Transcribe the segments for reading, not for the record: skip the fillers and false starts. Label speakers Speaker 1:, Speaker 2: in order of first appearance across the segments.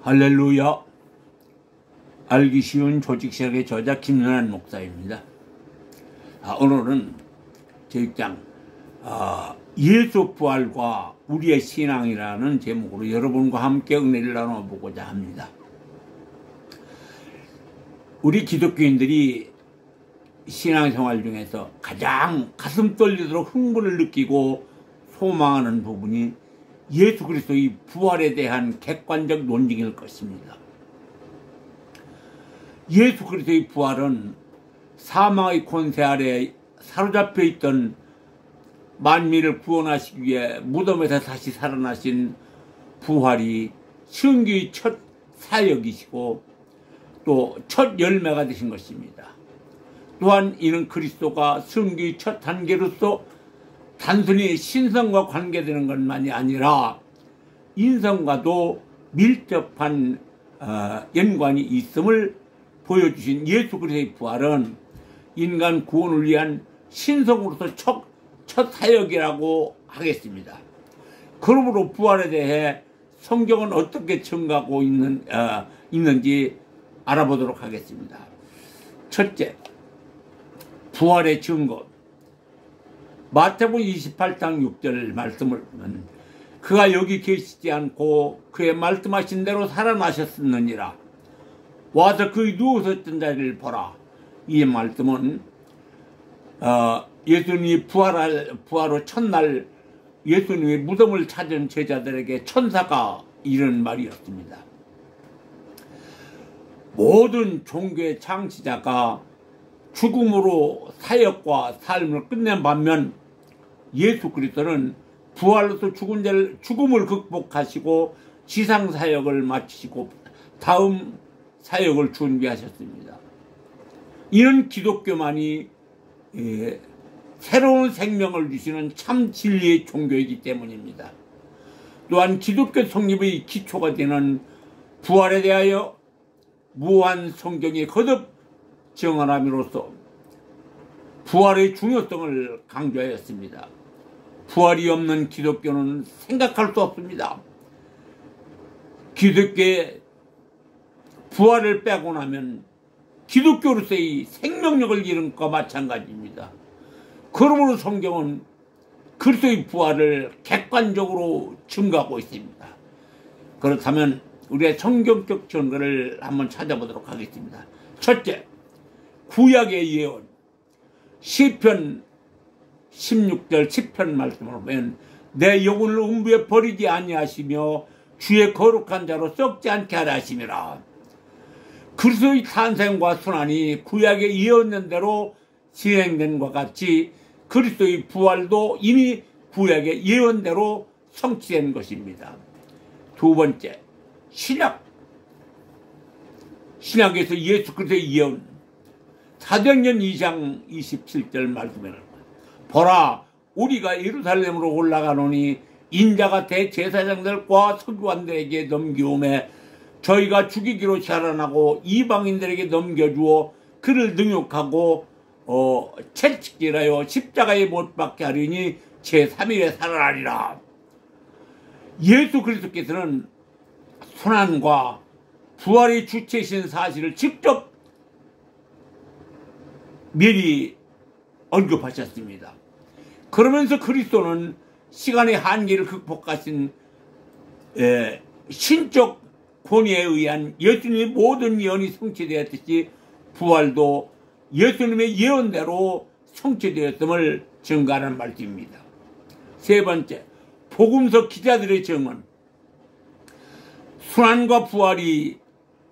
Speaker 1: 할렐루야. 알기 쉬운 조직시작의 저자 김연한 목사입니다. 오늘은 제6장 예수 부활과 우리의 신앙이라는 제목으로 여러분과 함께 은혜를 나눠보고자 합니다. 우리 기독교인들이 신앙생활 중에서 가장 가슴 떨리도록 흥분을 느끼고 소망하는 부분이 예수 그리스도의 부활에 대한 객관적 논증일 것입니다. 예수 그리스도의 부활은 사망의 권세 아래 사로잡혀 있던 만민을 구원하시기 위해 무덤에서 다시 살아나신 부활이 신규의 첫 사역이시고 또 첫 열매가 되신 것입니다. 또한 이는 그리스도가 신규의 첫 단계로서 단순히 신성과 관계되는 것만이 아니라 인성과도 밀접한 연관이 있음을 보여주신 예수 그리스도의 부활은 인간 구원을 위한 신성으로서 첫 사역이라고 하겠습니다. 그러므로 부활에 대해 성경은 어떻게 증거하고 있는지 알아보도록 하겠습니다. 첫째, 부활의 증거. 마태복음 28장 6절 말씀을 보면 그가 여기 계시지 않고 그의 말씀하신 대로 살아나셨느니라. 와서 그의 누우셨던 자리를 보라. 이 말씀은 예수님이 부활로 첫날 예수님의 무덤을 찾은 제자들에게 천사가 이런 말이었습니다. 모든 종교의 창시자가 죽음으로 사역과 삶을 끝낸 반면 예수 그리스도는 부활로서 죽음을 극복하시고 지상 사역을 마치시고 다음 사역을 준비하셨습니다. 이는 기독교만이 새로운 생명을 주시는 참 진리의 종교이기 때문입니다. 또한 기독교 성립의 기초가 되는 부활에 대하여 무한 성경이 거듭 증언함으로써 부활의 중요성을 강조하였습니다. 부활이 없는 기독교는 생각할 수 없습니다. 기독교의 부활을 빼고 나면 기독교로서의 생명력을 잃은 것과 마찬가지입니다. 그러므로 성경은 그리스도의 부활을 객관적으로 증거하고 있습니다. 그렇다면 우리의 성경적 증거를 한번 찾아보도록 하겠습니다. 첫째, 구약의 예언. 시편 16절 10편 말씀을 보면 내 영혼을 음부에 버리지 아니하시며 주의 거룩한 자로 썩지 않게 하라 하심이라. 그리스도의 탄생과 순환이 구약의 예언된 대로 진행된 것 같이 그리스도의 부활도 이미 구약의 예언대로 성취된 것입니다. 두 번째, 신약에서 예수 그리스도의 예언. 사도행전 2장 27절 말씀에 보라, 우리가 예루살렘으로 올라가노니 인자가 대제사장들과 서기관들에게 넘기오매 저희가 죽이기로 자란하고 이방인들에게 넘겨주어 그를 능욕하고 채찍질하여 십자가에 못 박게 하리니 제3일에 살아나리라. 예수 그리스도께서는 순환과 부활의 주체이신 사실을 직접 미리 언급하셨습니다. 그러면서 그리스도는 시간의 한계를 극복하신 신적 권위에 의한 예수님의 모든 예언이 성취되었듯이 부활도 예수님의 예언대로 성취되었음을 증거하는 말씀입니다. 세 번째, 복음서 기자들의 증언. 순환과 부활이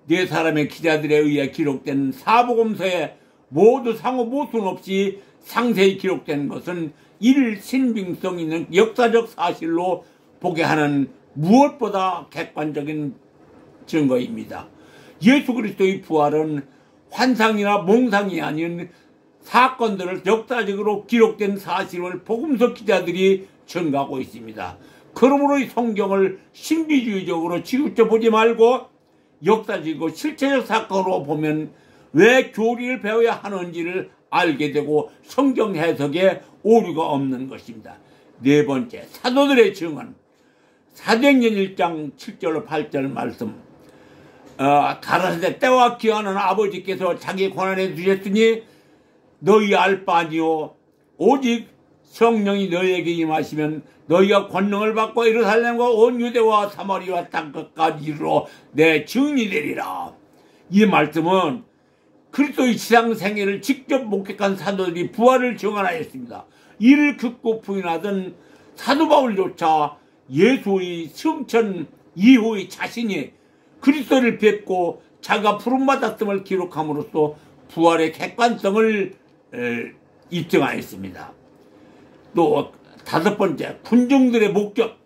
Speaker 1: 네 사람의 기자들에 의해 기록된 사복음서에 모두 상호 모순 없이 상세히 기록된 것은 이를 신빙성 있는 역사적 사실로 보게 하는 무엇보다 객관적인 증거입니다. 예수 그리스도의 부활은 환상이나 몽상이 아닌 사건들을 역사적으로 기록된 사실을 복음서 기자들이 증거하고 있습니다. 그러므로 이 성경을 신비주의적으로 치우쳐 보지 말고 역사적이고 실체적 사건으로 보면 왜 교리를 배워야 하는지를 알게 되고 성경 해석에 오류가 없는 것입니다. 네 번째, 사도들의 증언. 사도행전 1장 7절 8절 말씀. 가라사대 때와 기하는 아버지께서 자기 권한에 두셨으니 너희 알 바 아니요 오직 성령이 너희에게 임하시면 너희가 권능을 받고 예루살렘과 온 유대와 사마리아 땅끝까지 이르러 내 증인이 되리라. 이 말씀은 그리스도의 지상 생애를 직접 목격한 사도들이 부활을 증언하였습니다. 이를 극구 부인하던 사도 바울조차 예수의 승천 이후의 자신이 그리스도를 뵙고 자기가 부름받았음을 기록함으로써 부활의 객관성을 입증하였습니다. 또 다섯 번째, 군중들의 목격.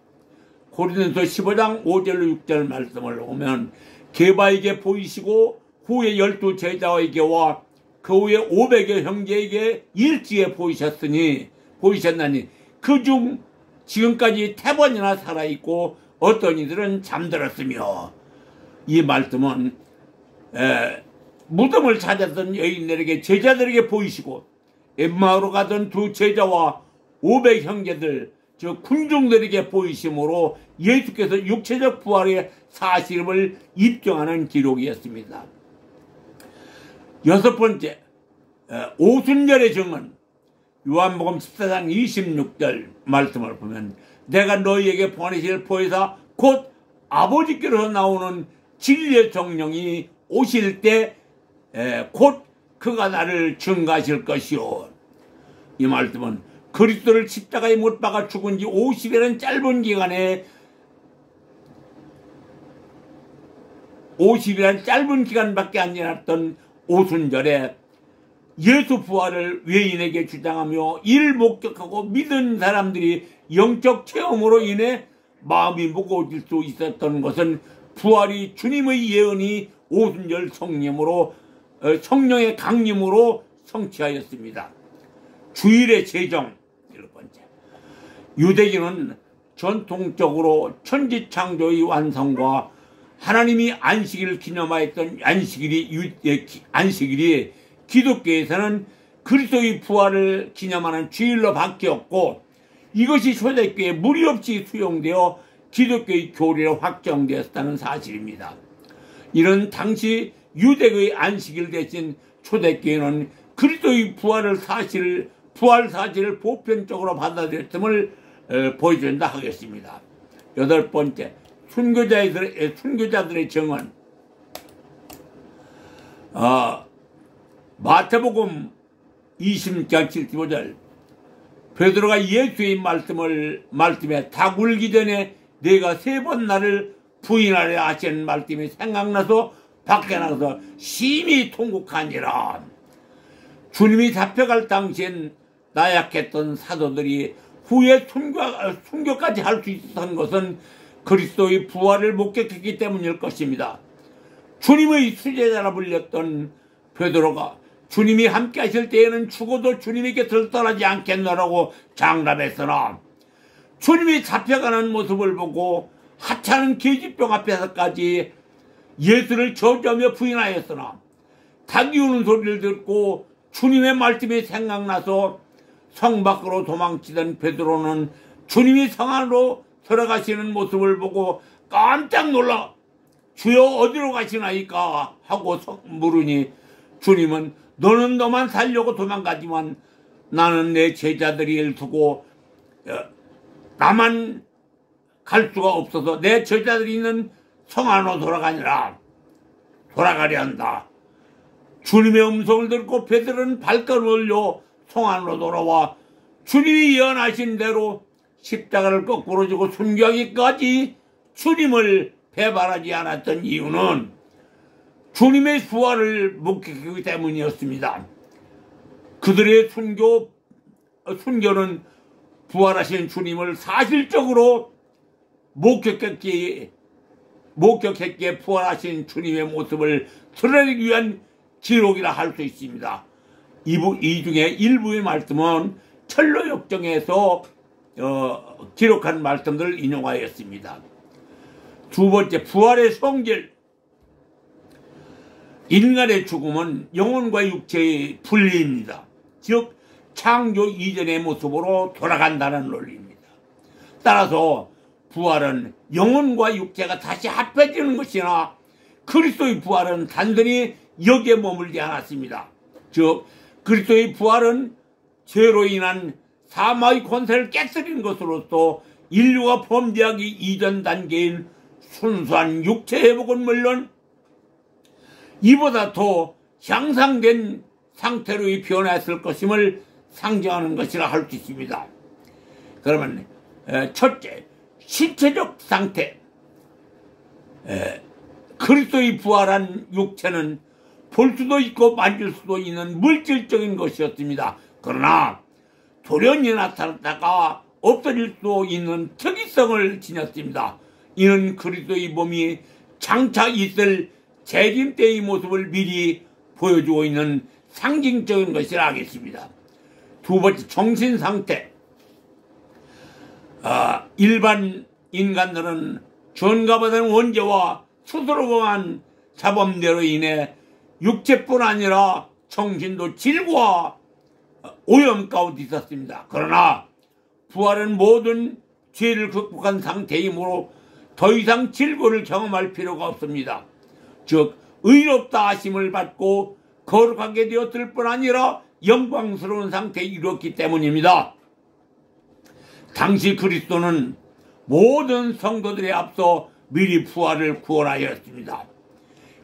Speaker 1: 고린도서 15장 5절로 6절 말씀을 보면 게바에게 보이시고 후에 12 제자에게와 그 후에 500여 형제에게 일찍이 보이셨나니 그중 지금까지 태번이나 살아있고 어떤 이들은 잠들었으며, 이 말씀은 무덤을 찾았던 여인들에게 제자들에게 보이시고 엠마오로 가던 두 제자와 500 형제들 즉 군중들에게 보이심으로 예수께서 육체적 부활의 사실을 입증하는 기록이었습니다. 여섯 번째, 오순절의 증언. 요한복음 14장 26절 말씀을 보면 내가 너희에게 보내실 보혜사 곧 아버지께로서 나오는 진리의 성령이 오실 때 곧 그가 나를 증거하실 것이요. 이 말씀은 그리스도를 십자가에 못 박아 죽은 지 50일은 짧은 기간에 50일은 짧은 기간밖에 안 지났던 오순절에 예수 부활을 외인에게 주장하며 이를 목격하고 믿은 사람들이 영적 체험으로 인해 마음이 무거워질 수 있었던 것은 부활이 주님의 예언이 오순절 성령의 강림으로 성취하였습니다. 주일의 제정. 첫 번째, 유대인은 전통적으로 천지창조의 완성과 하나님이 안식일을 기념하였던 안식일이 기독교에서는 그리스도의 부활을 기념하는 주일로 바뀌었고, 이것이 초대교회에 무리 없이 수용되어 기독교의 교리로 확정되었다는 사실입니다. 이런 당시 유대의 안식일 대신 초대교회는 그리스도의 부활 사실을 보편적으로 받아들였음을 보여준다 하겠습니다. 여덟 번째, 순교자들의 증언. 마태복음 20장 75절 베드로가 예수의 말씀에 닭 울기 전에 내가 3번 나를 부인하려 하시는 말씀이 생각나서 밖에 나가서 심히 통곡하니라. 주님이 잡혀갈 당시엔 나약했던 사도들이 후에 순교까지 할 수 있었던 것은 그리스도의 부활을 목격했기 때문일 것입니다. 주님의 수제자라 불렸던 베드로가 주님이 함께 하실 때에는 죽어도 주님의 곁을 떠나지 않겠노라고 장담했으나 주님이 잡혀가는 모습을 보고 하찮은 계집병 앞에서까지 예수를 저주하며 부인하였으나 닭이 우는 소리를 듣고 주님의 말씀이 생각나서 성 밖으로 도망치던 베드로는 주님이 성 안으로 들어가시는 모습을 보고 깜짝 놀라 주여 어디로 가시나이까 하고 물으니 주님은 너는 너만 살려고 도망가지만 나는 내 제자들이 일 두고 나만 갈 수가 없어서 내 제자들이 있는 성 안으로 돌아가려 한다. 주님의 음성을 듣고 베드로는 발걸음을 올려 성 안으로 돌아와 주님이 예언하신 대로 십자가를 거꾸로 지고 순교하기까지 주님을 배반하지 않았던 이유는 주님의 부활을 목격하기 때문이었습니다. 그들의 순교는 부활하신 주님을 사실적으로 목격했기에 부활하신 주님의 모습을 드러내기 위한 기록이라 할 수 있습니다. 이 중에 일부의 말씀은 철로 역정에서 기록한 말씀들을 인용하였습니다. 두 번째, 부활의 성질. 인간의 죽음은 영혼과 육체의 분리입니다. 즉 창조 이전의 모습으로 돌아간다는 논리입니다. 따라서 부활은 영혼과 육체가 다시 합해지는 것이나 그리스도의 부활은 단순히 여기에 머물지 않았습니다. 즉 그리스도의 부활은 죄로 인한 사망의 권세를 깨뜨리는 것으로서 인류가 범죄하기 이전 단계인 순수한 육체 회복은 물론 이보다 더 향상된 상태로의 변화했을 것임을 상징하는 것이라 할 수 있습니다. 그러면 첫째, 신체적 상태. 그리스도의 부활한 육체는 볼 수도 있고 만질 수도 있는 물질적인 것이었습니다. 그러나 돌연히 나타났다가 없어질 수도 있는 특이성을 지녔습니다. 이는 그리스도의 몸이 장차 있을 재림 때의 모습을 미리 보여주고 있는 상징적인 것이라 하겠습니다. 두 번째, 정신 상태. 일반 인간들은 전가받은 원죄와 스스로 범한 자범죄로 인해 육체뿐 아니라 정신도 질과 오염 가운데 있었습니다. 그러나 부활은 모든 죄를 극복한 상태이므로 더 이상 질고를 경험할 필요가 없습니다. 즉 의롭다 하심을 받고 거룩하게 되었을 뿐 아니라 영광스러운 상태에 이르렀기 때문입니다. 당시 그리스도는 모든 성도들에 앞서 미리 부활을 구원하였습니다.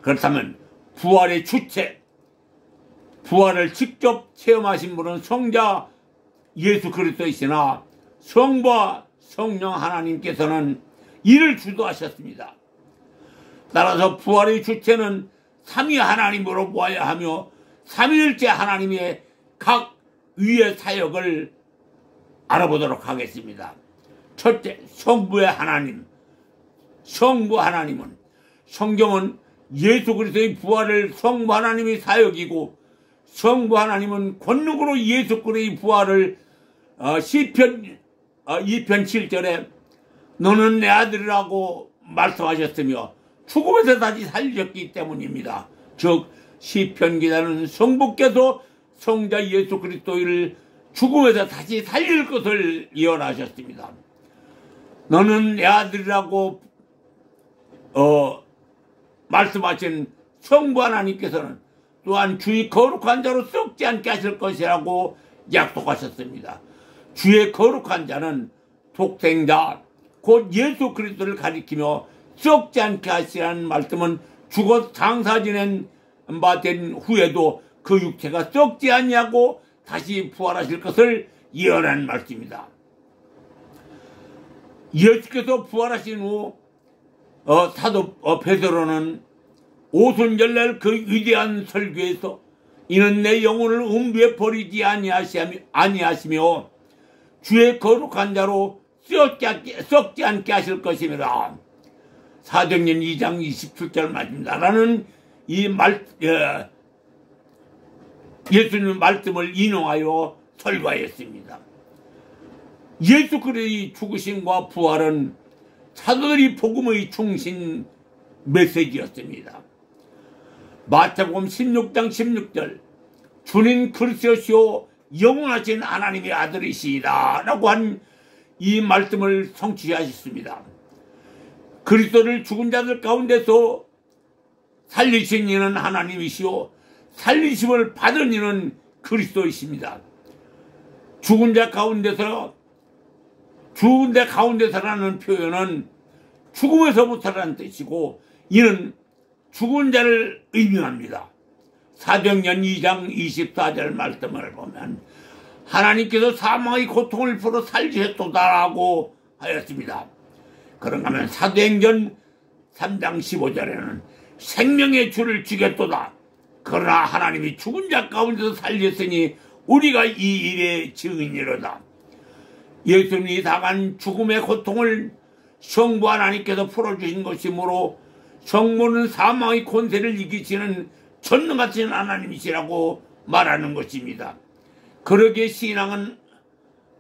Speaker 1: 그렇다면 부활의 주체, 부활을 직접 체험하신 분은 성자 예수 그리스도이시나 성부와 성령 하나님께서는 이를 주도하셨습니다. 따라서 부활의 주체는 삼위 하나님으로 보아야 하며 삼위일체 하나님의 각 위의 사역을 알아보도록 하겠습니다. 첫째, 성부의 하나님. 성부 하나님은, 성경은 예수 그리스도의 부활을 성부 하나님의 사역이고 성부 하나님은 권능으로 예수 그리스도의 부활을 시편 2편 7절에 너는 내 아들이라고 말씀하셨으며 죽음에서 다시 살리셨기 때문입니다. 즉 시편 기자는 성부께서 성자 예수 그리스도를 죽음에서 다시 살릴 것을 예언하셨습니다. 너는 내 아들이라고 말씀하신 성부 하나님께서는 또한 주의 거룩한 자로 썩지 않게 하실 것이라고 약속하셨습니다. 주의 거룩한 자는 독생자 곧 예수 그리스도를 가리키며 썩지 않게 하시라는 말씀은 죽어 장사 지낸 바 된 후에도 그 육체가 썩지 않냐고 다시 부활하실 것을 예언하는 말씀입니다. 예수께서 부활하신 후 사도 베드로는 오순절날 그 위대한 설교에서 이는 내 영혼을 음부에 버리지 아니하시며 주의 거룩한 자로 썩지 않게 하실 것입니다. 사도행전 2장 27절 말입니다. 라는 예수님 말씀을 인용하여 설교하였습니다. 예수 그리스도의 죽으심과 부활은 사도들이 복음의 중심 메시지였습니다. 마태복음 16장 16절 주님 그리스도시요 영원하신 하나님의 아들이시다 라고 한 이 말씀을 성취하셨습니다. 그리스도를 죽은 자들 가운데서 살리신 이는 하나님이시요 살리심을 받은 이는 그리스도이십니다. 죽은 자 가운데서라는 표현은 죽음에서부터라는 뜻이고 이는 죽은 자를 의미합니다. 사도행전 2장 24절 말씀을 보면 하나님께서 사망의 고통을 풀어 살리셨도다라고 하였습니다. 그런가 하면 사도행전 3장 15절에는 생명의 주를 주겠도다. 그러나 하나님이 죽은 자 가운데서 살렸으니 우리가 이 일의 증인이로다. 예수님이 당한 죽음의 고통을 성부 하나님께서 풀어주신 것이므로 성부는 사망의 권세를 이기시는 전능하신 하나님이시라고 말하는 것입니다. 그러기에 신앙은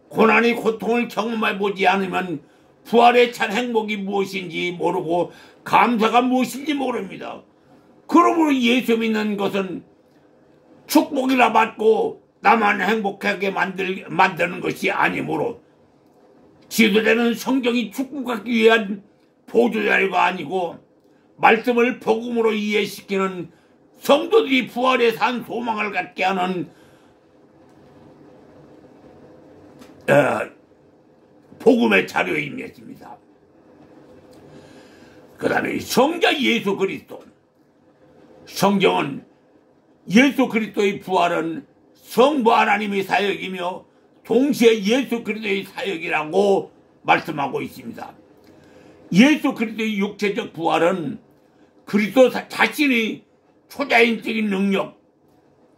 Speaker 1: 고난의 고통을 경험해보지 않으면 부활의 참 행복이 무엇인지 모르고 감사가 무엇인지 모릅니다. 그러므로 예수 믿는 것은 축복이라 받고 나만 행복하게 만드는 것이 아니므로 지도자는 성경이 축복하기 위한 보조자료가 아니고 말씀을 복음으로 이해시키는 성도들이 부활에 산 소망을 갖게 하는 복음의 자료인 것입니다. 그 다음에 성자 예수 그리스도. 성경은 예수 그리스도의 부활은 성부 하나님의 사역이며 동시에 예수 그리스도의 사역이라고 말씀하고 있습니다. 예수 그리스도의 육체적 부활은 그리스도 자신의 초자연적인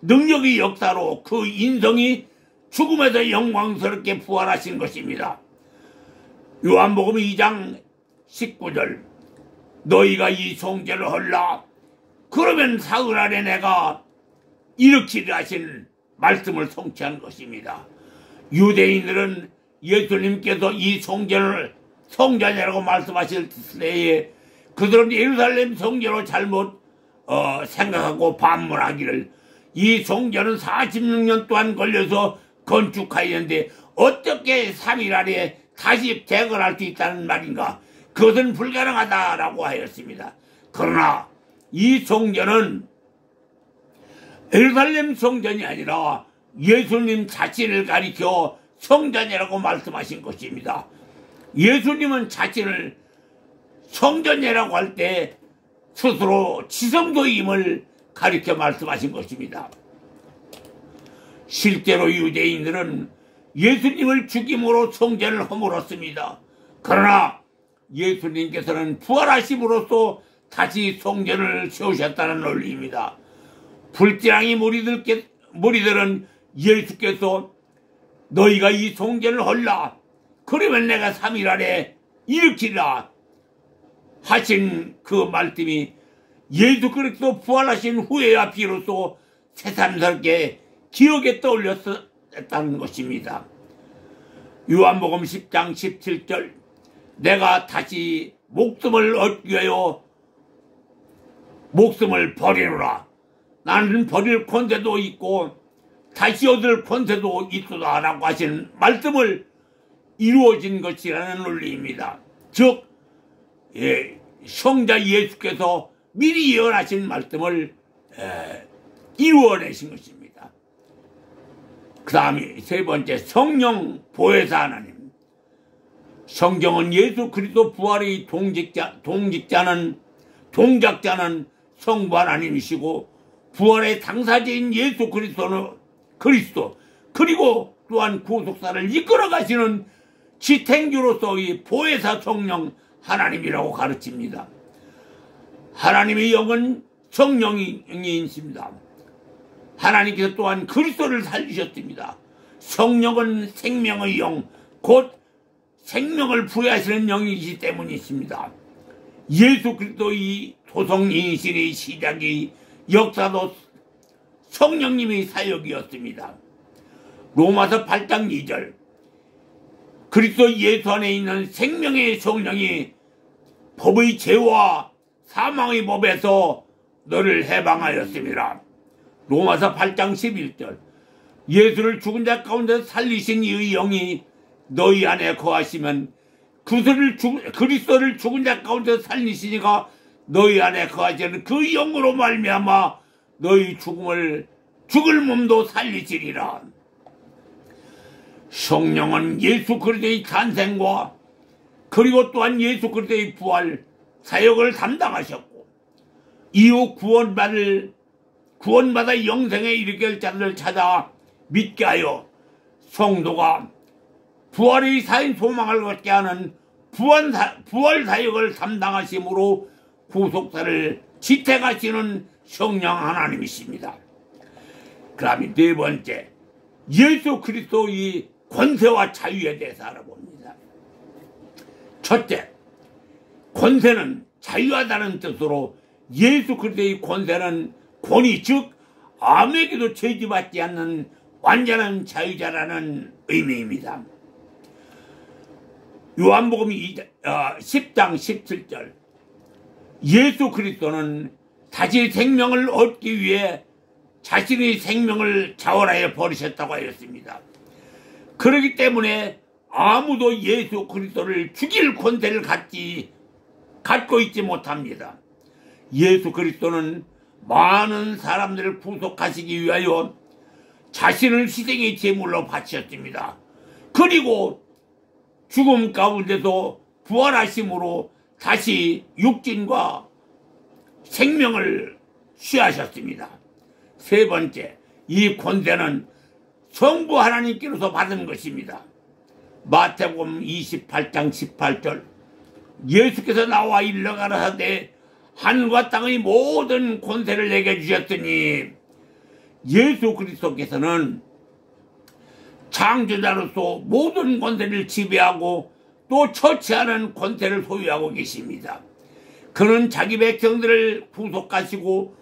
Speaker 1: 능력의 역사로 그 인성이 죽음에서 영광스럽게 부활하신 것입니다. 요한복음 2장 19절 너희가 이 송제를 헐라 그러면 사흘 안에 내가 일으키리라 하신 말씀을 성취한 것입니다. 유대인들은 예수님께서 이 송제를 성전이라고 말씀하실 때에 그들은 예루살렘 성전으로 잘못 생각하고 반문하기를 이 성전은 46년 동안 걸려서 건축하였는데 어떻게 3일 안에 다시 재건할 수 있다는 말인가? 그것은 불가능하다라고 하였습니다. 그러나 이 성전은 예루살렘 성전이 아니라 예수님 자신을 가리켜 성전이라고 말씀하신 것입니다. 예수님은 자신을 성전이라고 할 때 스스로 지성도임을 가리켜 말씀하신 것입니다. 실제로 유대인들은 예수님을 죽임으로 성전을 허물었습니다. 그러나 예수님께서는 부활하심으로써 다시 성전을 세우셨다는 논리입니다. 불지랑이 무리들은 예수께서 너희가 이 성전을 헐라 그러면 내가 3일 안에 일으키리라 하신 그 말씀이 예수 그리스도 부활하신 후에야 비로소 새삼스럽게 기억에 떠올렸다는 것입니다. 요한복음 10장 17절 내가 다시 목숨을 얻기 위하여 목숨을 버리노라. 나는 버릴 권세도 있고 다시 얻을 권세도 있도다 라고 하신 말씀을 이루어진 것이라는 논리입니다. 즉 성자 예수께서 미리 예언하신 말씀을 이루어내신 것입니다. 그 다음에 세 번째 성령 보혜사 하나님. 성경은 예수 그리스도 부활의 동작자는 성부 하나님이시고 부활의 당사자인 예수 그리스도 그리고 또한 구속사를 이끌어 가시는 지탱주로서의 보혜사 성령 하나님이라고 가르칩니다. 하나님의 영은 성령이십니다. 하나님께서 또한 그리스도를 살리셨습니다. 성령은 생명의 영, 곧 생명을 부여하시는 영이기 때문이십니다. 예수 그리스도의 도성인신의 시작이 역사도 성령님의 사역이었습니다. 로마서 8장 2절 그리스도 예수 안에 있는 생명의 성령이 법의 죄와 사망의 법에서 너를 해방하였습니다. 로마서 8장 11절 예수를 죽은 자 가운데 살리신 이의 영이 너희 안에 거하시면 그리스도를 죽은 자 가운데 살리시니가 너희 안에 거하시는 그 영으로 말미암아 너희 죽을 몸도 살리시리라. 성령은 예수 그리스도의 탄생과 그리고 또한 예수 그리스도의 부활 사역을 담당하셨고 이후 구원받아 영생에 이르게 자들을 찾아 믿게 하여 성도가 부활의 사인 소망을 갖게 하는 부활 사역을 담당하심으로 구속사를 지탱하시는 성령 하나님이십니다. 그 다음에 네 번째 예수 그리스도의 권세와 자유에 대해서 알아봅니다. 첫째, 권세는 자유하다는 뜻으로 예수 그리스도의 권세는 권위 즉 아무에게도 제지받지 않는 완전한 자유자라는 의미입니다. 요한복음 10장 17절 예수 그리스도는 다시 생명을 얻기 위해 자신의 생명을 자원하여 버리셨다고 하였습니다. 그렇기 때문에 아무도 예수 그리스도를 죽일 권세를 갖고 있지 못합니다. 예수 그리스도는 많은 사람들을 구속하시기 위하여 자신을 희생의 제물로 바치셨습니다. 그리고 죽음 가운데서 부활하심으로 다시 육신과 생명을 취하셨습니다. 세 번째, 이 권세는 성부 하나님께로서 받은 것입니다. 마태복음 28장 18절, 예수께서 나와 일러가라사대 하늘과 땅의 모든 권세를 내게 주셨으니, 예수 그리스도께서는 창조자로서 모든 권세를 지배하고 또 처치하는 권세를 소유하고 계십니다. 그는 자기 백성들을 구속하시고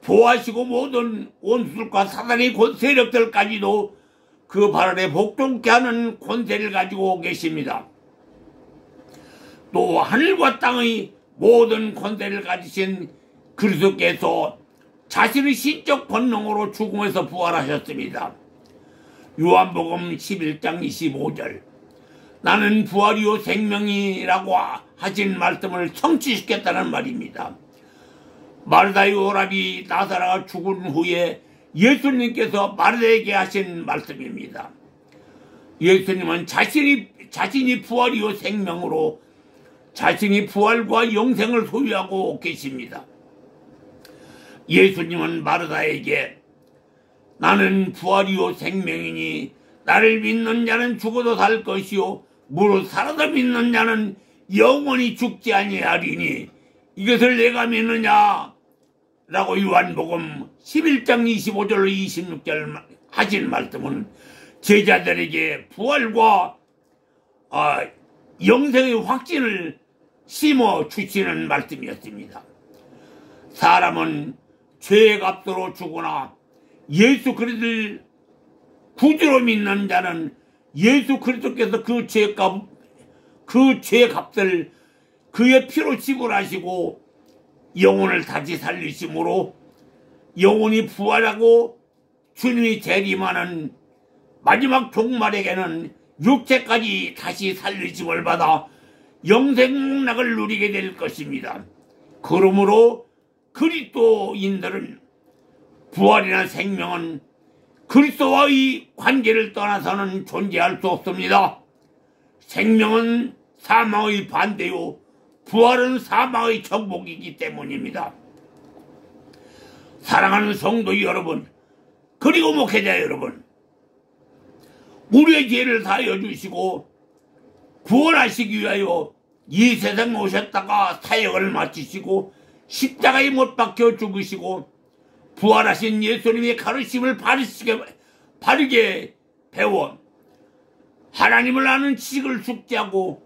Speaker 1: 보호하시고 모든 원수들과 사단의 세력들까지도 그 발 아래 복종케 하는 권세를 가지고 계십니다. 또 하늘과 땅의 모든 권세를 가지신 그리스도께서 자신의 신적 권능으로 죽음에서 부활하셨습니다. 요한복음 11장 25절, 나는 부활이요 생명이라고 하신 말씀을 성취시켰다는 말입니다. 마르다의 오라비 나사로가 죽은 후에 예수님께서 마르다에게 하신 말씀입니다. 예수님은 자신이 부활이요 생명으로 자신이 부활과 영생을 소유하고 계십니다. 예수님은 마르다에게 나는 부활이요 생명이니 나를 믿는 자는 죽어도 살 것이요 무릇 살아도 믿는 자는 영원히 죽지 아니하리니 이것을 내가 믿느냐? 라고 요한복음 11장 25절로 26절 하신 말씀은 제자들에게 부활과 영생의 확신을 심어 주시는 말씀이었습니다. 사람은 죄의 값으로 죽으나 예수 그리스도를 구주로 믿는 자는 예수 그리스도께서 그 죄의 값을 그의 피로 지불하시고 영혼을 다시 살리심으로 영혼이 부활하고 주님이 재림하는 마지막 종말에게는 육체까지 다시 살리심을 받아 영생락을 누리게 될 것입니다. 그러므로 그리스도인들은 부활이나 생명은 그리스도와의 관계를 떠나서는 존재할 수 없습니다. 생명은 사망의 반대요 부활은 사망의 정복이기 때문입니다. 사랑하는 성도 여러분, 그리고 목회자 여러분, 우리의 죄를 사하여 주시고 구원하시기 위하여 이 세상에 오셨다가 사역을 마치시고 십자가에 못 박혀 죽으시고 부활하신 예수님의 가르침을 바르게 배워 하나님을 아는 지식을 숙지하고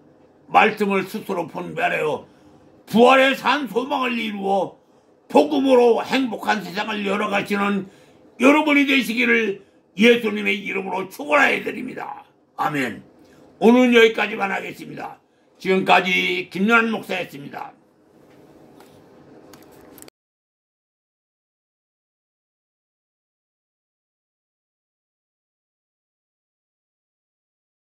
Speaker 1: 말씀을 스스로 분별하여 부활의 산 소망을 이루어 복음으로 행복한 세상을 열어가시는 여러분이 되시기를 예수님의 이름으로 축원하여 드립니다. 아멘. 오늘은 여기까지만 하겠습니다. 지금까지 김연한 목사였습니다.